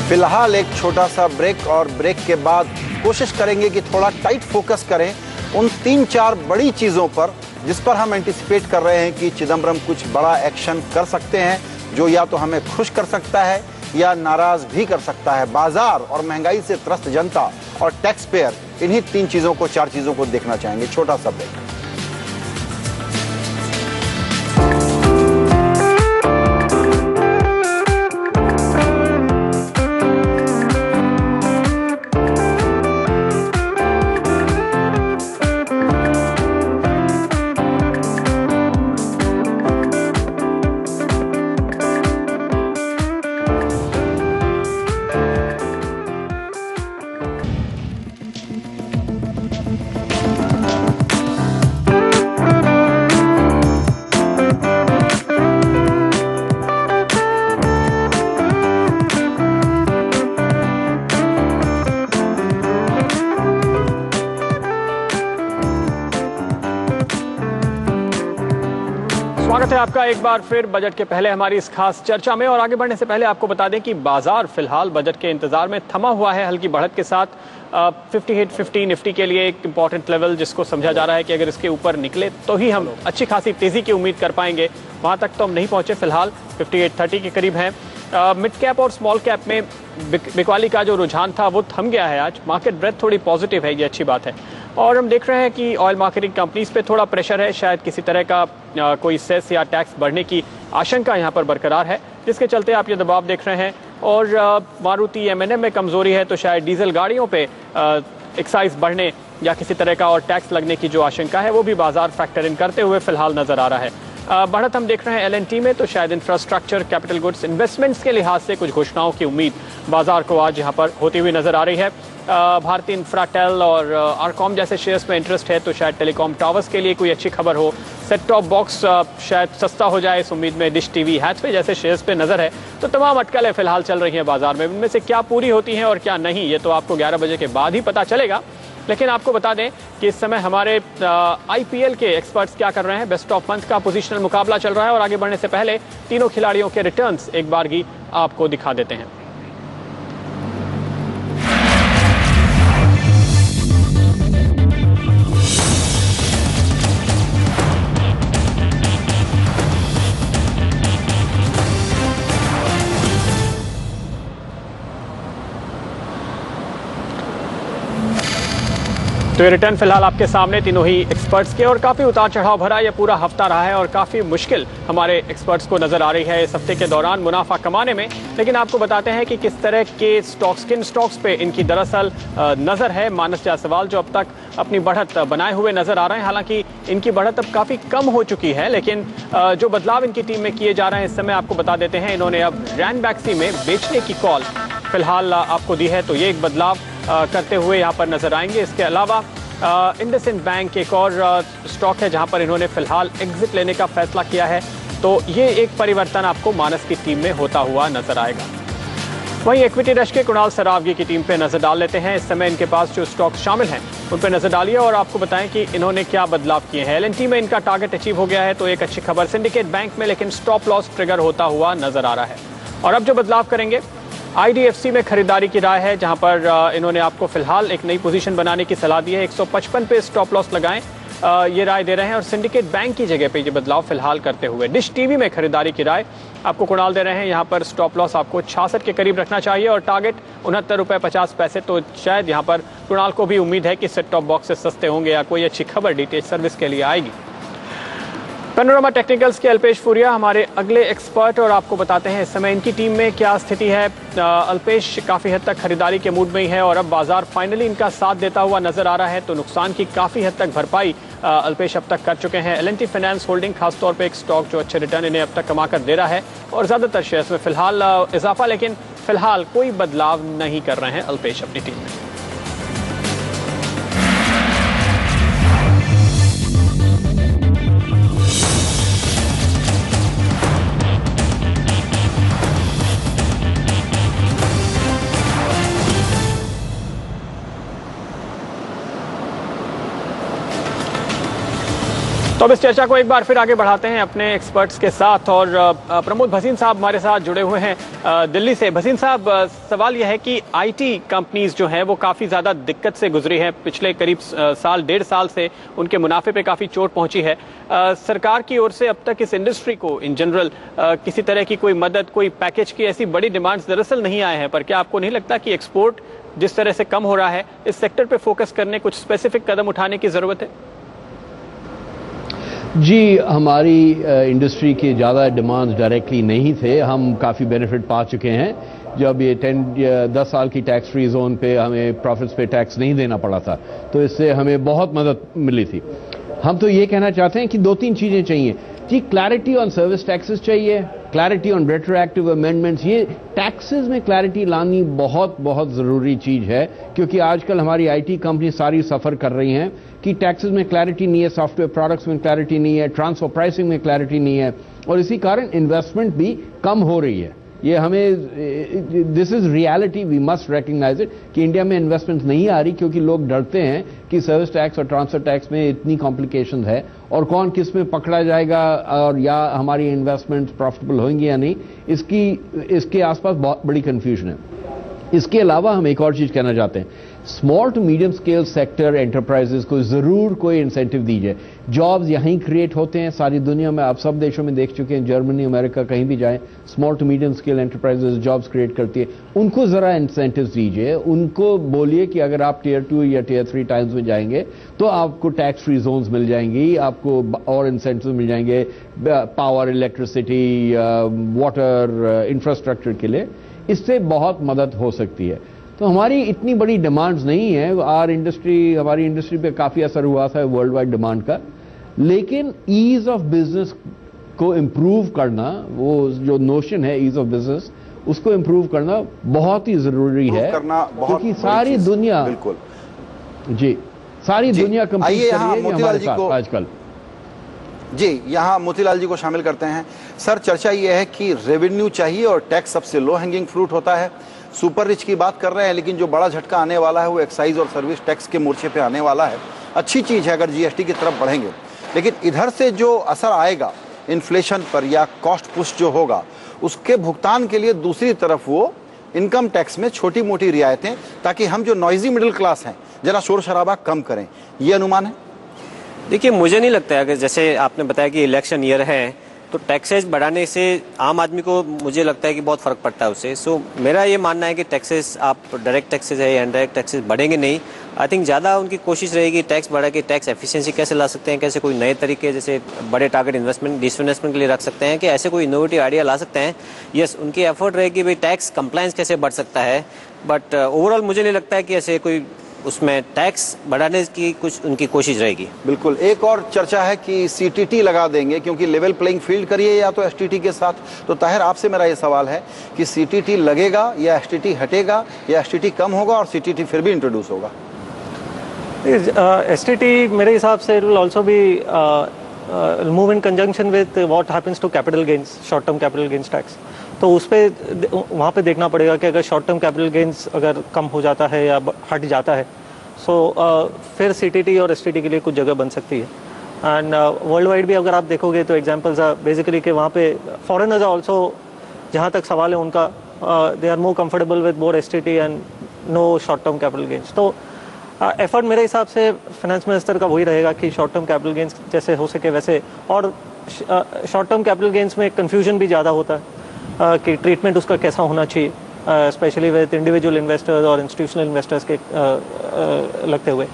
फिलहाल एक छोटा सा ब्रेक और ब्रेक के बाद कोशिश करेंगे कि थोड़ा टाइट फोकस करें उन 3-4 बड़ी चीजों पर जिस पर हम एंटिसिपेट कर रहे हैं कि चिदम्बरम कुछ बड़ा एक्शन कर सकते हैं, जो या तो हमें खुश कर सकता है या नाराज भी कर सकता है। बाजार और महंगाई से त्रस्त जनता और टैक्स पेयर, इन्हीं 3 चीजों को 4 चीजों को देखना चाहेंगे। छोटा सा ब्रेक। स्वागत है आपका एक बार फिर बजट के पहले हमारी इस खास चर्चा में। और आगे बढ़ने से पहले आपको बता दें कि बाजार फिलहाल बजट के इंतजार में थमा हुआ है हल्की बढ़त के साथ। 5850 निफ्टी के लिए एक इंपॉर्टेंट लेवल जिसको समझा जा रहा है कि अगर इसके ऊपर निकले तो ही हम अच्छी खासी तेजी की उम्मीद कर पाएंगे। वहां तक तो हम नहीं पहुंचे, फिलहाल 5830 के करीब हैं। मिड कैप और स्मॉल कैप में बिकवाली का जो रुझान था वो थम गया है। आज मार्केट ब्रेथ थोड़ी पॉजिटिव है, ये अच्छी बात है। और हम देख रहे हैं कि ऑयल मार्केटिंग कंपनीज पे थोड़ा प्रेशर है, शायद किसी तरह का कोई सेस या टैक्स बढ़ने की आशंका यहाँ पर बरकरार है, जिसके चलते आप ये दबाव देख रहे हैं। और मारुति M&M में कमजोरी है तो शायद डीजल गाड़ियों पे एक्साइज बढ़ने या किसी तरह का और टैक्स लगने की जो आशंका है वो भी बाजार फैक्टर इन करते हुए फिलहाल नजर आ रहा है। बढ़त हम देख रहे हैं L&T में, तो शायद इंफ्रास्ट्रक्चर, कैपिटल गुड्स, इन्वेस्टमेंट्स के लिहाज से कुछ घोषणाओं की उम्मीद बाजार को आज यहाँ पर होती हुई नजर आ रही है। भारतीय इंफ्राटेल और आरकॉम जैसे शेयर्स में इंटरेस्ट है तो शायद टेलीकॉम टावर्स के लिए कोई अच्छी खबर हो। सेट टॉप बॉक्स शायद सस्ता हो जाए इस उम्मीद में डिश टीवी, हैथवे जैसे शेयर्स पे नजर है। तो तमाम अटकलें फिलहाल चल रही हैं बाजार में। इनमें से क्या पूरी होती हैं और क्या नहीं, ये तो आपको 11 बजे के बाद ही पता चलेगा। लेकिन आपको बता दें कि इस समय हमारे IPL के एक्सपर्ट्स क्या कर रहे हैं। बेस्ट ऑफ मंथ का पोजीशनल मुकाबला चल रहा है और आगे बढ़ने से पहले तीनों खिलाड़ियों के रिटर्न्स एक बारगी आपको दिखा देते हैं। तो ये रिटर्न फिलहाल आपके सामने तीनों ही एक्सपर्ट्स के, और काफी उतार चढ़ाव भरा ये पूरा हफ्ता रहा है और काफी मुश्किल हमारे एक्सपर्ट्स को नजर आ रही है इस हफ्ते के दौरान मुनाफा कमाने में। लेकिन आपको बताते हैं कि किस तरह के स्टॉक्स, किन स्टॉक्स पे इनकी दरअसल नजर है। मानस जायसवाल जो अब तक अपनी बढ़त बनाए हुए नजर आ रहे हैं, हालांकि इनकी बढ़त अब काफी कम हो चुकी है, लेकिन जो बदलाव इनकी टीम में किए जा रहे हैं इस समय आपको बता देते हैं। इन्होंने अब रैनबैक्सी में बेचने की कॉल फिलहाल आपको दी है, तो ये एक बदलाव करते हुए यहाँ पर नजर आएंगे। इसके अलावा इंडसइंड बैंक एक और स्टॉक है जहां पर इन्होंने फिलहाल एग्जिट लेने का फैसला किया है, तो ये एक परिवर्तन आपको मानस की टीम में होता हुआ नजर आएगा। वहीं इक्विटी रश के कुणाल सरावगी की टीम पे नजर डाल लेते हैं। इस समय इनके पास जो स्टॉक शामिल हैं उन पर नजर डालिए और आपको बताएं कि इन्होंने क्या बदलाव किए हैं। L&T में इनका टारगेट अचीव हो गया है, तो एक अच्छी खबर। सिंडिकेट बैंक में लेकिन स्टॉप लॉस ट्रिगर होता हुआ नजर आ रहा है। और अब जो बदलाव करेंगे IDFC में खरीदारी की राय है, जहां पर इन्होंने आपको फिलहाल एक नई पोजीशन बनाने की सलाह दी है। 155 पे स्टॉप लॉस लगाएं, ये राय दे रहे हैं। और सिंडिकेट बैंक की जगह पे ये बदलाव फिलहाल करते हुए डिश टीवी में खरीदारी की राय आपको कुणाल दे रहे हैं। यहाँ पर स्टॉप लॉस आपको 66 के करीब रखना चाहिए और टारगेट 69 रुपये 50 पैसे। तो शायद यहाँ पर कुणाल को भी उम्मीद है कि सेट टॉप बॉक्सेस सस्ते होंगे या कोई अच्छी खबर डीटीएच सर्विस के लिए आएगी। पैनोरामा टेक्निकल्स के अल्पेश फुरिया हमारे अगले एक्सपर्ट, और आपको बताते हैं इस समय इनकी टीम में क्या स्थिति है। अल्पेश काफ़ी हद तक खरीदारी के मूड में ही है और अब बाजार फाइनली इनका साथ देता हुआ नजर आ रहा है, तो नुकसान की काफ़ी हद तक भरपाई अल्पेश अब तक कर चुके हैं। L&T फाइनेंस होल्डिंग खासतौर पर एक स्टॉक जो अच्छे रिटर्न इन्हें अब तक कमा कर दे रहा है और ज़्यादातर शेयर्स में फिलहाल इजाफा, लेकिन फिलहाल कोई बदलाव नहीं कर रहे हैं अल्पेश अपनी टीम में। तो अब इस चर्चा को एक बार फिर आगे बढ़ाते हैं अपने एक्सपर्ट्स के साथ, और प्रमोद भसीन साहब हमारे साथ जुड़े हुए हैं दिल्ली से। भसीन साहब, सवाल यह है कि आईटी कंपनीज जो हैं वो काफ़ी ज़्यादा दिक्कत से गुजरी हैं। पिछले करीब साल 1.5 साल से उनके मुनाफे पे काफ़ी चोट पहुंची है। सरकार की ओर से अब तक इस इंडस्ट्री को इन जनरल किसी तरह की कोई मदद, कोई पैकेज की ऐसी बड़ी डिमांड्स दरअसल नहीं आए हैं, पर क्या आपको नहीं लगता कि एक्सपोर्ट जिस तरह से कम हो रहा है, इस सेक्टर पर फोकस करने, कुछ स्पेसिफिक कदम उठाने की ज़रूरत है? जी, हमारी इंडस्ट्री के ज़्यादा डिमांड्स डायरेक्टली नहीं थे। हम काफ़ी बेनिफिट पा चुके हैं। जब ये 10 साल की टैक्स फ्री जोन पे हमें प्रॉफिट्स पे टैक्स नहीं देना पड़ा था, तो इससे हमें बहुत मदद मिली थी। हम तो ये कहना चाहते हैं कि 2-3 चीज़ें चाहिए जी। क्लैरिटी ऑन सर्विस टैक्सेस चाहिए, क्लैरिटी ऑन रेट्रोएक्टिव अमेंडमेंट्स। ये टैक्सेस में क्लैरिटी लानी बहुत बहुत ज़रूरी चीज़ है, क्योंकि आजकल हमारी आईटी कंपनी सारी सफ़र कर रही हैं कि टैक्सेस में क्लैरिटी नहीं है, सॉफ्टवेयर प्रोडक्ट्स में क्लैरिटी नहीं है, ट्रांसफर प्राइसिंग में क्लैरिटी नहीं है, और इसी कारण इन्वेस्टमेंट भी कम हो रही है। ये हमें, this is reality, we must recognise it, कि इंडिया में इन्वेस्टमेंट नहीं आ रही क्योंकि लोग डरते हैं कि सर्विस टैक्स और ट्रांसफर टैक्स में इतनी कॉम्प्लिकेशन है और कौन किस में पकड़ा जाएगा, और या हमारी इन्वेस्टमेंट प्रॉफिटेबल होंगी या नहीं, इसके आसपास बहुत बड़ी कंफ्यूजन है। इसके अलावा हम एक और चीज कहना चाहते हैं, small to medium scale sector enterprises को जरूर कोई इंसेंटिव दीजिए। जॉब्स यहीं क्रिएट होते हैं सारी दुनिया में, आप सब देशों में देख चुके हैं, जर्मनी, अमेरिका, कहीं भी जाएं, small to medium scale enterprises jobs create करती है। उनको जरा इंसेंटिव दीजिए, उनको बोलिए कि अगर आप टियर 2 या टियर 3 टाइम्स में जाएंगे तो आपको टैक्स फ्री जोन्स मिल जाएंगी, आपको और इंसेंटिव मिल जाएंगे पावर, इलेक्ट्रिसिटी, वाटर, इंफ्रास्ट्रक्चर के लिए। इससे बहुत मदद हो सकती है। तो हमारी इतनी बड़ी डिमांड्स नहीं है। हमारी इंडस्ट्री पे काफ़ी असर हुआ था वर्ल्ड वाइड डिमांड का, लेकिन ईज ऑफ बिजनेस को इम्प्रूव करना, वो जो नोशन है ईज ऑफ बिजनेस, उसको इम्प्रूव करना बहुत ही ज़रूरी है, क्योंकि सारी दुनिया, बिल्कुल जी, सारी दुनिया कंपीट कर रही है हमारे साथ आजकल। जी, यहाँ मोतीलाल जी को शामिल करते हैं। सर, चर्चा ये है कि रेवेन्यू चाहिए और टैक्स सबसे लो हैंगिंग फ्रूट होता है। सुपर रिच की बात कर रहे हैं, लेकिन जो बड़ा झटका आने वाला है वो एक्साइज और सर्विस टैक्स के मोर्चे पे आने वाला है। अच्छी चीज़ है अगर जीएसटी की तरफ बढ़ेंगे, लेकिन इधर से जो असर आएगा इन्फ्लेशन पर या कॉस्ट पुश जो होगा, उसके भुगतान के लिए दूसरी तरफ वो इनकम टैक्स में छोटी मोटी रियायतें, ताकि हम जो नॉइजी मिडिल क्लास हैं जरा शोर शराबा कम करें, ये अनुमान है। देखिए, मुझे नहीं लगता है, अगर जैसे आपने बताया कि इलेक्शन ईयर है तो टैक्सेस बढ़ाने से आम आदमी को, मुझे लगता है कि बहुत फर्क पड़ता है उससे। सो मेरा ये मानना है कि टैक्सेस, आप डायरेक्ट टैक्सेस है या इनडायरेक्ट टैक्सेस बढ़ेंगे नहीं। आई थिंक ज़्यादा उनकी कोशिश रहेगी टैक्स बढ़ा के टैक्स एफिशिएंसी कैसे ला सकते हैं, कैसे कोई नए तरीके, जैसे बड़े टारगेट इन्वेस्टमेंट, डिसइन्वेस्टमेंट के लिए रख सकते हैं, कि ऐसे कोई इनोवेटिव आइडिया ला सकते हैं। यस, उनकी एफर्ट रहेगी भाई टैक्स कंप्लायंस कैसे बढ़ सकता है, बट ओवरऑल मुझे नहीं लगता है कि ऐसे कोई उसमें टैक्स बढ़ाने की कुछ उनकी कोशिश रहेगी। बिल्कुल। एक और चर्चा है कि सीटीटी लगा देंगे, क्योंकि लेवल प्लेइंग फील्ड करिए या तो एसटीटी के साथ। तो ताहिर, आपसे मेरा ये सवाल है कि सीटीटी लगेगा या एसटीटी हटेगा, या एसटीटी कम होगा और सीटीटी फिर भी इंट्रोड्यूस होगा? एसटीटी मेरे हिसाब से will also be move in conjunction with what happens to capital gains, short term capital gains tax. तो उस पर वहाँ पे देखना पड़ेगा कि अगर शॉर्ट टर्म कैपिटल गेन्स अगर कम हो जाता है या हट जाता है, सो फिर सीटीटी और एसटीटी के लिए कुछ जगह बन सकती है। एंड वर्ल्ड वाइड भी अगर आप देखोगे तो एग्जांपल्स आर बेसिकली कि वहाँ पे फॉरेनर्स आर ऑल्सो, जहाँ तक सवाल है उनका, they are more comfortable with both STT and no short term capital gains. तो एफर्ट मेरे हिसाब से फाइनेंस मिनिस्टर का वही रहेगा कि शॉर्ट टर्म कैपिटल गेन्स जैसे हो सके वैसे, और शॉर्ट टर्म कैपिटल गेन्स में कन्फ्यूजन भी ज़्यादा होता है कि ट्रीटमेंट उसका कैसा होना चाहिए, स्पेशली विद इंडिविजुअल इन्वेस्टर्स और इंस्टीट्यूशनल इन्वेस्टर्स के लगते हुए।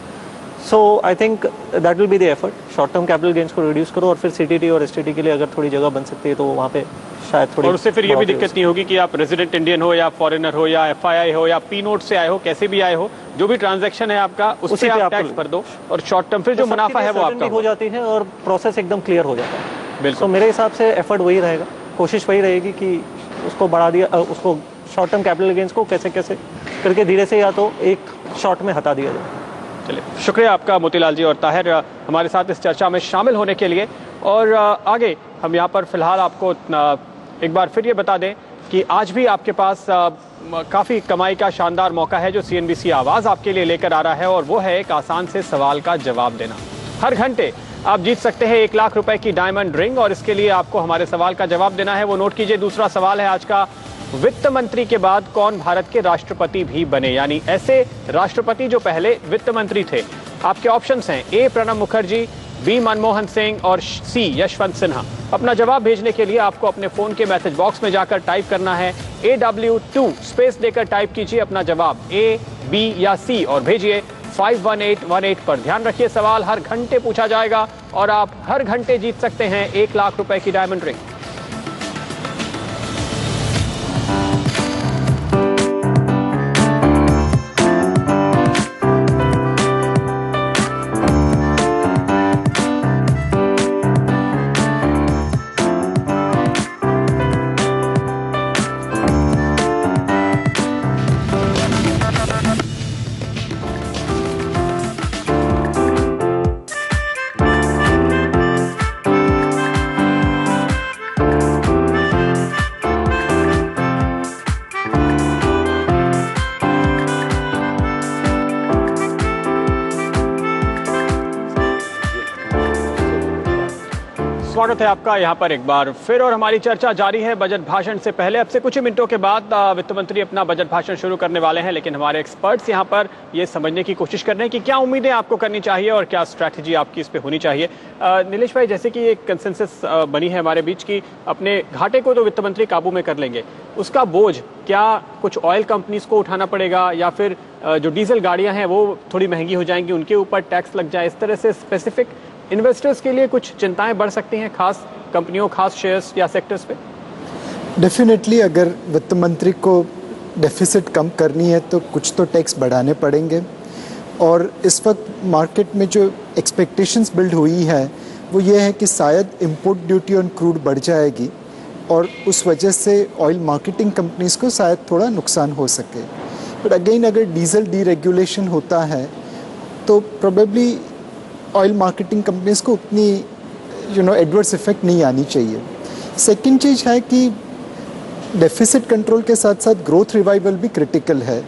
So I think that will be the effort, short term capital gains को रिड्यूस करो और फिर सीटीटी और एसटीटी के लिए अगर थोड़ी जगह बन सकती है तो वहाँ पे शायद थोड़ी, और उससे फिर ये भी दिक्कत नहीं होगी कि आप रेजिडेंट इंडियन हो या फॉरेनर हो या एफआईआई हो या पी नोट से आए हो, कैसे भी आए हो, जो भी ट्रांजैक्शन है आपका उससे आप टैक्स भर दो और शॉर्ट टर्म फिर जो मुनाफा है वो आपका हो जाती है और प्रोसेस एकदम क्लियर हो जाता है। बिल्कुल, मेरे हिसाब से एफर्ट वही रहेगा, कोशिश वही रहेगी कि उसको बढ़ा दिया, उसको शॉर्ट टर्म कैपिटल गेन्स को कैसे कैसे करके धीरे से या तो एक शॉर्ट में हटा दिया जाए। चलिए, शुक्रिया आपका मोतीलाल जी और ताहिर हमारे साथ इस चर्चा में शामिल होने के लिए। और आगे हम यहाँ पर फिलहाल आपको एक बार फिर ये बता दें कि आज भी आपके पास काफ़ी कमाई का शानदार मौका है जो सीएनबीसी आवाज़ आपके लिए लेकर आ रहा है, और वो है एक आसान से सवाल का जवाब देना। हर घंटे आप जीत सकते हैं 1 लाख रुपए की डायमंड रिंग, और इसके लिए आपको हमारे सवाल का जवाब देना है। वो नोट कीजिए, दूसरा सवाल है आज का, वित्त मंत्री के बाद कौन भारत के राष्ट्रपति भी बने, यानी ऐसे राष्ट्रपति जो पहले वित्त मंत्री थे। आपके ऑप्शंस हैं ए प्रणब मुखर्जी, बी मनमोहन सिंह और सी यशवंत सिन्हा। अपना जवाब भेजने के लिए आपको अपने फोन के मैसेज बॉक्स में जाकर टाइप करना है AW2, स्पेस देकर टाइप कीजिए अपना जवाब ए, बी या सी और भेजिए 51818 पर। ध्यान रखिए, सवाल हर घंटे पूछा जाएगा और आप हर घंटे जीत सकते हैं 1 लाख रुपए की डायमंड रिंग। स्वागत है आपका यहाँ पर एक बार फिर, और हमारी चर्चा जारी है बजट भाषण से पहले। अब से कुछ ही मिनटों के बाद वित्त मंत्री अपना बजट भाषण शुरू करने वाले हैं, लेकिन हमारे एक्सपर्ट्स यहाँ पर ये समझने की कोशिश कर रहे हैं कि क्या उम्मीदें आपको करनी चाहिए और क्या स्ट्रैटेजी आपकी इस पे होनी चाहिए। नीलेश भाई, जैसे कि एक कंसेंसस बनी है हमारे बीच की अपने घाटे को तो वित्त मंत्री काबू में कर लेंगे, उसका बोझ क्या कुछ ऑयल कंपनीज को उठाना पड़ेगा या फिर जो डीजल गाड़ियाँ हैं वो थोड़ी महंगी हो जाएंगी, उनके ऊपर टैक्स लग जाए, इस तरह से स्पेसिफिक इन्वेस्टर्स के लिए कुछ चिंताएं बढ़ सकती हैं, खास कंपनियों, खास शेयर्स या सेक्टर्स पे? डेफिनेटली अगर वित्त मंत्री को डेफिसिट कम करनी है तो कुछ तो टैक्स बढ़ाने पड़ेंगे, और इस वक्त मार्केट में जो एक्सपेक्टेशंस बिल्ड हुई है वो ये है कि शायद इंपोर्ट ड्यूटी ऑन क्रूड बढ़ जाएगी और उस वजह से ऑयल मार्केटिंग कंपनीज को शायद थोड़ा नुकसान हो सके। बट अगेन अगर डीजल डीरेगुलेशन होता है तो प्रोबेबली ऑयल मार्केटिंग कंपनीज को उतनी एडवर्स इफेक्ट नहीं आनी चाहिए। सेकंड चीज़ है कि डेफिसिट कंट्रोल के साथ साथ ग्रोथ रिवाइवल भी क्रिटिकल है,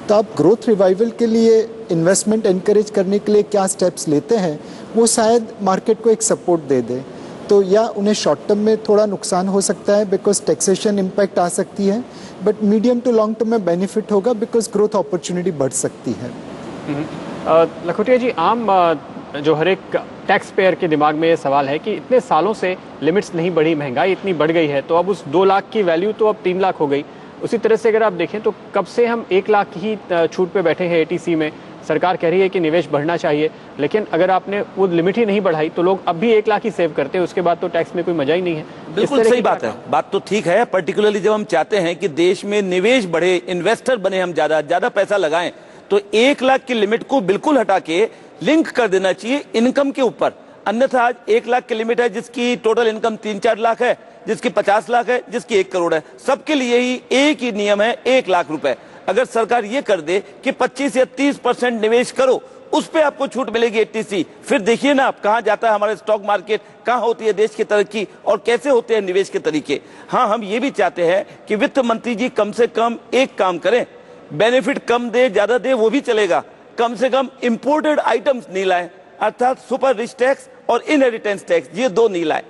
तो आप ग्रोथ रिवाइवल के लिए इन्वेस्टमेंट एनकरेज करने के लिए क्या स्टेप्स लेते हैं वो शायद मार्केट को एक सपोर्ट दे दे। तो या उन्हें शॉर्ट टर्म में थोड़ा नुकसान हो सकता है बिकॉज टैक्सेशन इम्पैक्ट आ सकती है, but medium to long term में बेनिफिट होगा बिकॉज ग्रोथ अपॉर्चुनिटी बढ़ सकती है। लखोटिया जी, आम जो हर एक टैक्स पेयर के दिमाग में ये सवाल है कि इतने सालों से लिमिट्स नहीं बढ़ी, महंगाई इतनी बढ़ गई है, तो अब उस 2 लाख की वैल्यू तो अब 3 लाख हो गई। उसी तरह से अगर आप देखें तो कब से हम 1 लाख ही छूट पे बैठे हैं एटीसी में, सरकार कह रही है कि निवेश बढ़ना चाहिए, लेकिन अगर आपने वो लिमिट ही नहीं बढ़ाई तो लोग अब भी 1 लाख ही सेव करते हैं, उसके बाद तो टैक्स में कोई मजा ही नहीं है। बिल्कुल सही बात है, बात तो ठीक है। पर्टिकुलरली जब हम चाहते हैं कि देश में निवेश बढ़े, इन्वेस्टर बने, हम ज्यादा पैसा लगाएं, तो 1 लाख की लिमिट को बिल्कुल हटा के लिंक कर देना चाहिए इनकम के ऊपर। अन्यथा आज 1 लाख की लिमिट है, जिसकी टोटल इनकम 3-4 लाख है, जिसकी 50 लाख है, जिसकी 1 करोड़ है, सबके लिए ही एक ही नियम है 1 लाख रुपए। अगर सरकार ये कर दे कि 25 या 30% निवेश करो, उस पे आपको छूट मिलेगी एटीसी, फिर देखिए ना आप कहां जाता है हमारे स्टॉक मार्केट, कहां होती है देश की तरक्की और कैसे होते हैं निवेश के तरीके। हाँ, हम ये भी चाहते हैं कि वित्त मंत्री जी कम से कम एक काम करें, बेनिफिट कम दे ज्यादा दे वो भी चलेगा, कम से कम इंपोर्टेड आइटम्स नहीं लाए, अर्थात सुपर रिच टैक्स और इनहेरिटेंस टैक्स, ये 2 नहीं लाए।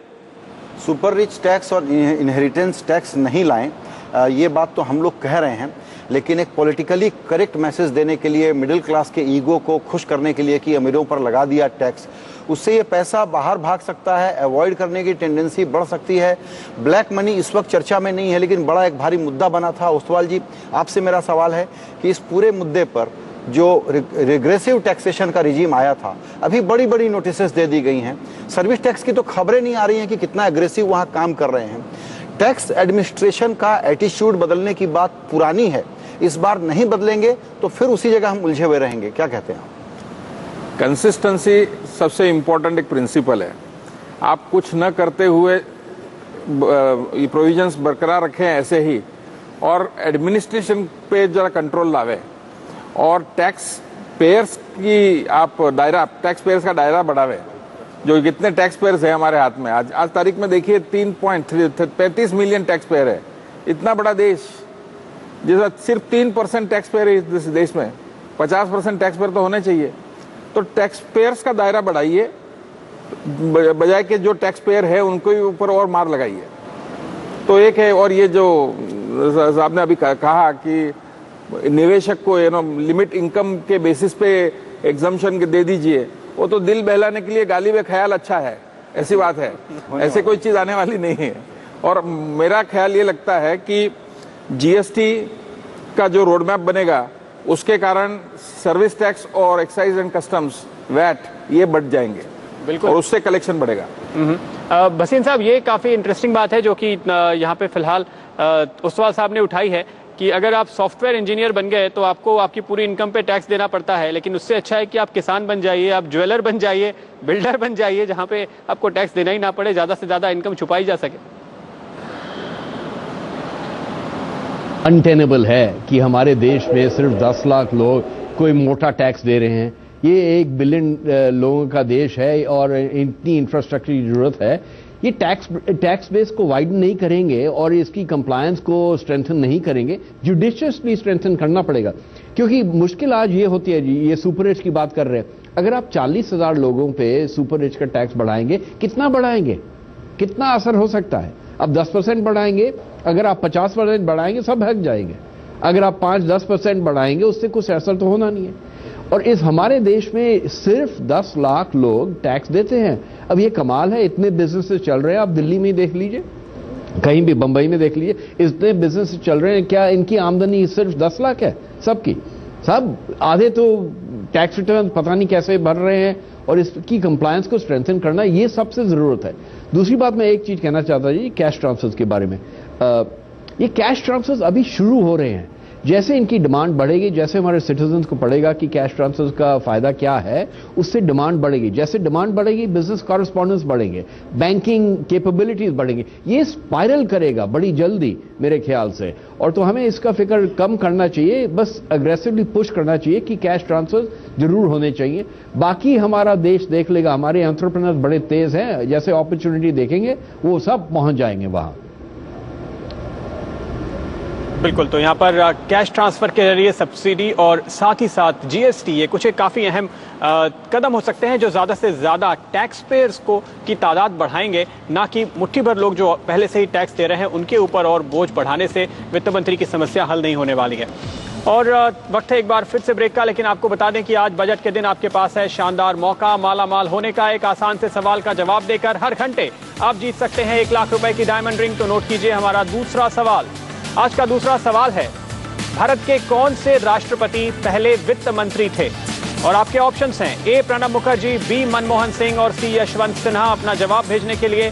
सुपर रिच टैक्स और इनहेरिटेंस टैक्स नहीं लाएं, ये बात तो हम लोग कह रहे हैं, लेकिन एक पॉलिटिकली करेक्ट मैसेज देने के लिए, मिडिल क्लास के ईगो को खुश करने के लिए कि अमीरों पर लगा दिया टैक्स, उससे ये पैसा बाहर भाग सकता है, अवॉइड करने की टेंडेंसी बढ़ सकती है। ब्लैक मनी इस वक्त चर्चा में नहीं है, लेकिन बड़ा एक भारी मुद्दा बना था। ओस्तवाल जी, आपसे मेरा सवाल है कि इस पूरे मुद्दे पर जो रिग्रेसिव टैक्सेशन का रिजीम आया था, अभी बड़ी बड़ी नोटिसेस दे दी गई हैं। सर्विस टैक्स की तो खबरें नहीं आ रही हैं कि कितना एग्रेसिव वहाँ काम कर रहे हैं। टैक्स एडमिनिस्ट्रेशन का एटीट्यूड बदलने की बात पुरानी है, इस बार नहीं बदलेंगे तो फिर उसी जगह हम उलझे हुए रहेंगे। क्या कहते हैं आप? कंसिस्टेंसी सबसे इम्पोर्टेंट एक प्रिंसिपल है। आप कुछ न करते हुए प्रोविजंस बरकरार रखें ऐसे ही, और एडमिनिस्ट्रेशन पे जरा कंट्रोल लावे, और टैक्स पेयर्स की आप दायरा, टैक्स पेयर्स का दायरा बढ़ावे। जो कितने टैक्स पेयर्स है हमारे हाथ में, आज तारीख में देखिए 3.35 मिलियन टैक्स पेयर है। इतना बड़ा देश जिसका सिर्फ 3% टैक्स पेयर है इस देश में, 50% टैक्स पेयर तो होने चाहिए। तो टैक्स पेयर्स का दायरा बढ़ाइए, बजाय के जो टैक्स पेयर है उनको ऊपर और मार लगाइए। तो एक है, और ये जो आपने अभी कहा कि निवेशक को लिमिट इनकम के बेसिस पे एग्जम्पशन दे दीजिए, वो तो दिल बहलाने के लिए गाली में ख्याल अच्छा है, ऐसी बात है, ऐसे कोई चीज आने वाली नहीं है। और मेरा ख्याल ये लगता है कि जीएसटी का जो रोड मैप बनेगा उसके कारण सर्विस टैक्स और एक्साइज एंड कस्टम्स वैट ये बढ़ जाएंगे, बिल्कुल, और उससे कलेक्शन बढ़ेगा। भसीन साहब, ये काफी इंटरेस्टिंग बात है जो कि यहाँ पे फिलहाल उस्वाल साहब ने उठाई है कि अगर आप सॉफ्टवेयर इंजीनियर बन गए तो आपको आपकी पूरी इनकम पे टैक्स देना पड़ता है, लेकिन उससे अच्छा है कि आप किसान बन जाइए, आप ज्वेलर बन जाइए, बिल्डर बन जाइए, जहाँ पे आपको टैक्स देना ही ना पड़े, ज्यादा से ज्यादा इनकम छुपाई जा सके। अनटेनेबल है कि हमारे देश में सिर्फ 10 लाख लोग कोई मोटा टैक्स दे रहे हैं। ये 1 बिलियन लोगों का देश है और इतनी इंफ्रास्ट्रक्चर की जरूरत है। ये टैक्स बेस को वाइडन नहीं करेंगे और इसकी कंप्लायंस को स्ट्रेंथन नहीं करेंगे, जुडिशियसली स्ट्रेंथन करना पड़ेगा। क्योंकि मुश्किल आज ये होती है जी, ये सुपर रिच की बात कर रहे हैं, अगर आप 40,000 लोगों पे सुपर रिच का टैक्स बढ़ाएंगे, कितना बढ़ाएंगे, कितना असर हो सकता है? अब 10% बढ़ाएंगे, अगर आप 50% बढ़ाएंगे सब हक जाएंगे। अगर आप 5-10% बढ़ाएंगे उससे कुछ असर तो होना नहीं है। और इस हमारे देश में सिर्फ 10 लाख लोग टैक्स देते हैं। अब ये कमाल है, इतने बिजनेसेस चल रहे हैं, आप दिल्ली में देख लीजिए, कहीं भी बंबई में देख लीजिए, इतने बिजनेस चल रहे हैं, क्या इनकी आमदनी सिर्फ 10 लाख है? सबकी सब आधे तो टैक्स रिटर्न पता नहीं कैसे भर रहे हैं, और इसकी कंप्लायंस को स्ट्रेंथन करना ये सबसे जरूरत है। दूसरी बात मैं एक चीज कहना चाहता जी, कैश ट्रांसफर्स के बारे में। ये कैश ट्रांसफर्स अभी शुरू हो रहे हैं, जैसे इनकी डिमांड बढ़ेगी, जैसे हमारे सिटीजन्स को पड़ेगा कि कैश ट्रांसफर्स का फायदा क्या है, उससे डिमांड बढ़ेगी। जैसे डिमांड बढ़ेगी, बिजनेस कॉरेस्पॉन्डेंस बढ़ेंगे, बैंकिंग कैपेबिलिटीज बढ़ेंगे, ये स्पाइरल करेगा बड़ी जल्दी मेरे ख्याल से। और तो हमें इसका फिक्र कम करना चाहिए, बस अग्रेसिवली पुश करना चाहिए कि कैश ट्रांसफर जरूर होने चाहिए। बाकी हमारा देश देख लेगा, हमारे एंटरप्रेन्योर्स बड़े तेज हैं, जैसे अपॉर्चुनिटी देखेंगे वो सब पहुंच जाएंगे वहां। बिल्कुल, तो यहाँ पर कैश ट्रांसफर के जरिए सब्सिडी और साथ ही साथ जीएसटी, ये कुछ एक काफी अहम कदम हो सकते हैं जो ज्यादा से ज्यादा टैक्स पेयर्स को की तादाद बढ़ाएंगे, ना कि मुट्ठी भर लोग जो पहले से ही टैक्स दे रहे हैं उनके ऊपर और बोझ बढ़ाने से वित्त मंत्री की समस्या हल नहीं होने वाली है। और वक्त है एक बार फिर से ब्रेक का, लेकिन आपको बता दें कि आज बजट के दिन आपके पास है शानदार मौका माला माल होने का। एक आसान से सवाल का जवाब देकर हर घंटे आप जीत सकते हैं 1 लाख रुपए की डायमंड रिंग। तो नोट कीजिए हमारा दूसरा सवाल। आज का दूसरा सवाल है, भारत के कौन से राष्ट्रपति पहले वित्त मंत्री थे? और आपके ऑप्शंस हैं ए प्रणब मुखर्जी, बी मनमोहन सिंह और सी यशवंत सिन्हा। अपना जवाब भेजने के लिए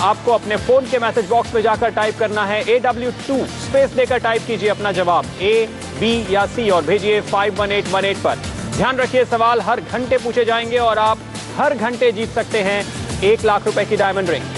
आपको अपने फोन के मैसेज बॉक्स में जाकर टाइप करना है AW2 स्पेस देकर टाइप कीजिए अपना जवाब ए, बी या सी और भेजिए 51818 पर। ध्यान रखिए, सवाल हर घंटे पूछे जाएंगे और आप हर घंटे जीत सकते हैं 1 लाख रुपए की डायमंड रिंग।